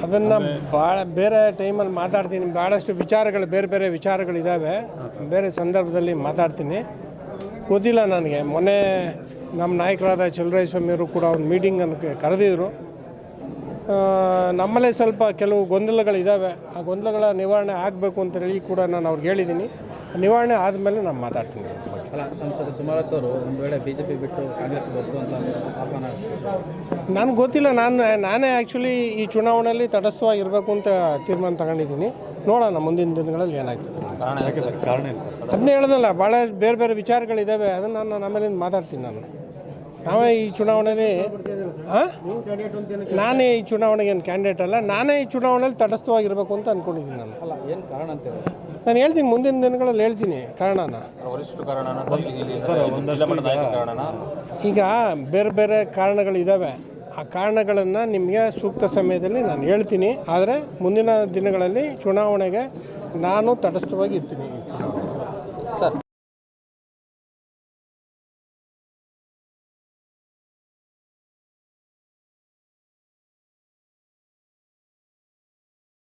ಅದನ್ನು ಭಾಳ ಬೇರೆ ಟೈಮಲ್ಲಿ ಮಾತಾಡ್ತೀನಿ. ಭಾಳಷ್ಟು ವಿಚಾರಗಳು ಬೇರೆ ಬೇರೆ ವಿಚಾರಗಳಿದ್ದಾವೆ, ಬೇರೆ ಸಂದರ್ಭದಲ್ಲಿ ಮಾತಾಡ್ತೀನಿ. ಗೊತ್ತಿಲ್ಲ ನನಗೆ. ಮೊನ್ನೆ ನಮ್ಮ ನಾಯಕರಾದ ಚಲುವರಾಯಸ್ವಾಮಿಯವರು ಕೂಡ ಒಂದು ಮೀಟಿಂಗನ್ನು ಕರೆದಿದ್ರು. ನಮ್ಮಲ್ಲೇ ಸ್ವಲ್ಪ ಕೆಲವು ಗೊಂದಲಗಳಿದ್ದಾವೆ. ಆ ಗೊಂದಲಗಳ ನಿವಾರಣೆ ಆಗಬೇಕು ಅಂತೇಳಿ ಕೂಡ ನಾನು ಅವ್ರಿಗೆ ಹೇಳಿದ್ದೀನಿ. ನಿವಾರಣೆ ಆದಮೇಲೆ ನಾನು ಮಾತಾಡ್ತೀನಿ. ಅಲ್ಲ, ಸಂಸದ ಸುಮಲತಾ ಅವರು ಒಂದು ವೇಳೆ BJP ಬಿಟ್ಟು ಕಾಂಗ್ರೆಸ್ ಬರ್ತು ಅಂತ ಆಹ್ವಾನ. ನನಗೆ ಗೊತ್ತಿಲ್ಲ. ನಾನೇ ಆ್ಯಕ್ಚುಲಿ ಈ ಚುನಾವಣೆಯಲ್ಲಿ ತಟಸ್ಥವಾಗಿರಬೇಕು ಅಂತ ತೀರ್ಮಾನ ತಗೊಂಡಿದ್ದೀನಿ. ನೋಡೋಣ ಮುಂದಿನ ದಿನಗಳಲ್ಲಿ ಏನಾಗ್ತದೆ. ಅದನ್ನೇ ಹೇಳ್ದಲ್ಲ, ಭಾಳ ಬೇರೆ ಬೇರೆ ವಿಚಾರಗಳಿದ್ದಾವೆ. ಅದನ್ನು ನಾನು ಆಮೇಲಿಂದ ಮಾತಾಡ್ತೀನಿ. ನಾವೇ ಈ ಚುನಾವಣೆಯಲ್ಲಿ ನಾನೇ ಈ ಚುನಾವಣೆಗೆ ಏನು ಕ್ಯಾಂಡಿಡೇಟ್ ಅಲ್ಲ. ನಾನೇ ಈ ಚುನಾವಣೆಯಲ್ಲಿ ತಟಸ್ಥವಾಗಿರಬೇಕು ಅಂತ ಅಂದ್ಕೊಂಡಿದ್ದೀನಿ. ಅಲ್ಲ, ಏನು ಕಾರಣ ಅಂತ ನಾನು ಹೇಳ್ತೀನಿ, ಮುಂದಿನ ದಿನಗಳಲ್ಲಿ ಹೇಳ್ತೀನಿ ಕಾರಣನ. ಈಗ ಬೇರೆ ಬೇರೆ ಕಾರಣಗಳಿದ್ದಾವೆ. ಆ ಕಾರಣಗಳನ್ನು ನಿಮಗೆ ಸೂಕ್ತ ಸಮಯದಲ್ಲಿ ನಾನು ಹೇಳ್ತೀನಿ. ಆದರೆ ಮುಂದಿನ ದಿನಗಳಲ್ಲಿ ಚುನಾವಣೆಗೆ ನಾನು ತಟಸ್ಥವಾಗಿ ಇರ್ತೀನಿ. ಸರ್